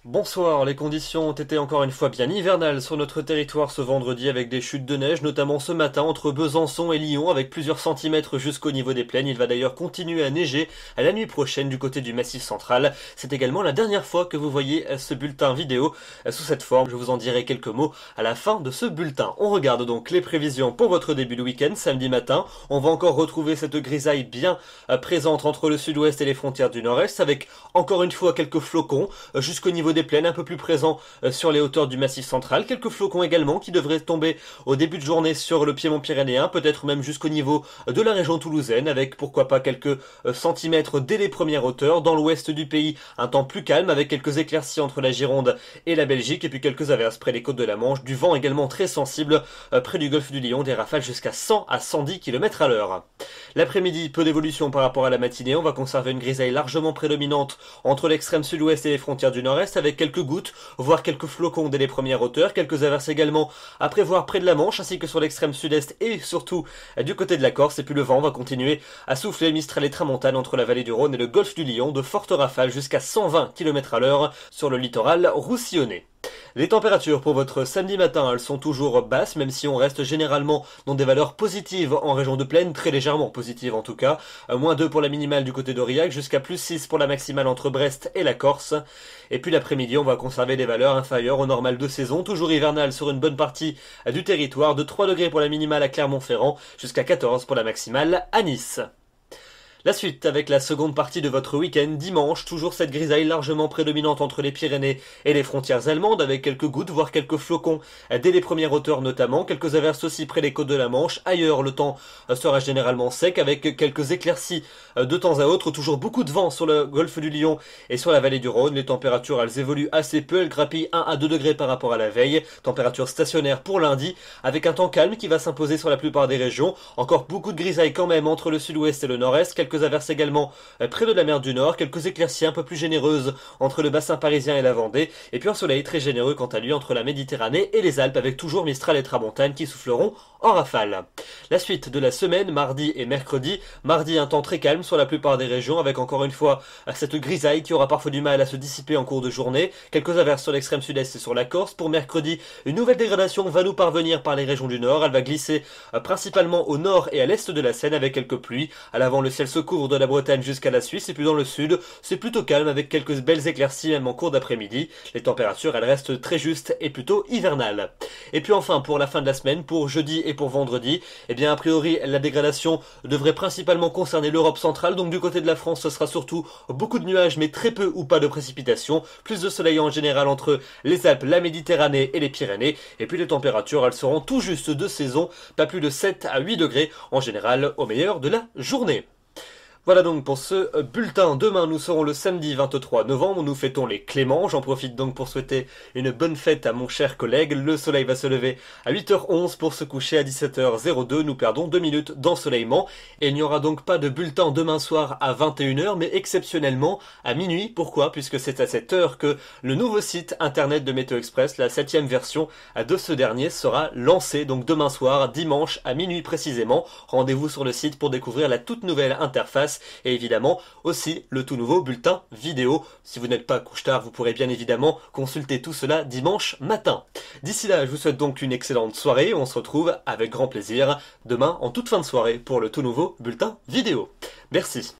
Bonsoir, les conditions ont été encore une fois bien hivernales sur notre territoire ce vendredi avec des chutes de neige, notamment ce matin entre Besançon et Lyon avec plusieurs centimètres jusqu'au niveau des plaines. Il va d'ailleurs continuer à neiger à la nuit prochaine du côté du Massif central. C'est également la dernière fois que vous voyez ce bulletin vidéo sous cette forme. Je vous en dirai quelques mots à la fin de ce bulletin. On regarde donc les prévisions pour votre début de week-end, samedi matin. On va encore retrouver cette grisaille bien présente entre le sud-ouest et les frontières du nord-est avec encore une fois quelques flocons jusqu'au niveau des plaines, un peu plus présents sur les hauteurs du Massif central. Quelques flocons également qui devraient tomber au début de journée sur le piémont pyrénéen, peut-être même jusqu'au niveau de la région toulousaine, avec pourquoi pas quelques centimètres dès les premières hauteurs. Dans l'ouest du pays, un temps plus calme avec quelques éclaircies entre la Gironde et la Belgique, et puis quelques averses près des côtes de la Manche. Du vent également très sensible près du golfe du Lion, des rafales jusqu'à 100 à 110 km à l'heure. L'après-midi, peu d'évolution par rapport à la matinée. On va conserver une grisaille largement prédominante entre l'extrême sud-ouest et les frontières du nord-est, avec quelques gouttes, voire quelques flocons dès les premières hauteurs, quelques averses également à prévoir près de la Manche, ainsi que sur l'extrême sud-est et surtout du côté de la Corse. Et puis le vent va continuer à souffler mistral et tramontane entre la vallée du Rhône et le golfe du Lion, de fortes rafales jusqu'à 120 km à l'heure sur le littoral roussillonnais. Les températures pour votre samedi matin, elles sont toujours basses, même si on reste généralement dans des valeurs positives en région de plaine, très légèrement positives en tout cas. -2 pour la minimale du côté d'Aurillac, jusqu'à +6 pour la maximale entre Brest et la Corse. Et puis l'après-midi, on va conserver des valeurs inférieures au normal de saison, toujours hivernales sur une bonne partie du territoire, de 3 degrés pour la minimale à Clermont-Ferrand, jusqu'à 14 pour la maximale à Nice. La suite avec la seconde partie de votre week-end, dimanche, toujours cette grisaille largement prédominante entre les Pyrénées et les frontières allemandes, avec quelques gouttes, voire quelques flocons dès les premières hauteurs notamment, quelques averses aussi près des côtes de la Manche. Ailleurs, le temps sera généralement sec, avec quelques éclaircies de temps à autre, toujours beaucoup de vent sur le golfe du Lion et sur la vallée du Rhône. Les températures, elles évoluent assez peu, elles grappillent 1 à 2 degrés par rapport à la veille. Température stationnaire pour lundi, avec un temps calme qui va s'imposer sur la plupart des régions. Encore beaucoup de grisailles quand même entre le sud-ouest et le nord-est, quelques averses également près de la mer du Nord, quelques éclaircies un peu plus généreuses entre le bassin parisien et la Vendée, et puis un soleil très généreux quant à lui entre la Méditerranée et les Alpes, avec toujours Mistral et Tramontane qui souffleront en rafale. La suite de la semaine, mardi et mercredi. Mardi, un temps très calme sur la plupart des régions, avec encore une fois cette grisaille qui aura parfois du mal à se dissiper en cours de journée. Quelques averses sur l'extrême sud-est et sur la Corse. Pour mercredi, une nouvelle dégradation va nous parvenir par les régions du Nord. Elle va glisser principalement au nord et à l'est de la Seine avec quelques pluies. À l'avant, le ciel se couvre de la Bretagne jusqu'à la Suisse, et puis dans le sud, c'est plutôt calme avec quelques belles éclaircies même en cours d'après-midi. Les températures, elles restent très justes et plutôt hivernales. Et puis enfin, pour la fin de la semaine, pour jeudi et pour vendredi, eh bien a priori, la dégradation devrait principalement concerner l'Europe centrale. Donc du côté de la France, ce sera surtout beaucoup de nuages, mais très peu ou pas de précipitations. Plus de soleil en général entre les Alpes, la Méditerranée et les Pyrénées. Et puis les températures, elles seront tout juste de saison, pas plus de 7 à 8 degrés en général au meilleur de la journée. Voilà donc pour ce bulletin. Demain, nous serons le samedi 23 novembre, nous fêtons les Cléments. J'en profite donc pour souhaiter une bonne fête à mon cher collègue. Le soleil va se lever à 8h11 pour se coucher à 17h02. Nous perdons 2 minutes d'ensoleillement. Et il n'y aura donc pas de bulletin demain soir à 21h, mais exceptionnellement à minuit. Pourquoi? Puisque c'est à cette heure que le nouveau site internet de Météo Express, la 7e version de ce dernier, sera lancé. Donc demain soir, dimanche à minuit précisément. Rendez-vous sur le site pour découvrir la toute nouvelle interface et évidemment aussi le tout nouveau bulletin vidéo. Si vous n'êtes pas couche-tard, vous pourrez bien évidemment consulter tout cela dimanche matin. D'ici là, je vous souhaite donc une excellente soirée. On se retrouve avec grand plaisir demain en toute fin de soirée pour le tout nouveau bulletin vidéo. Merci.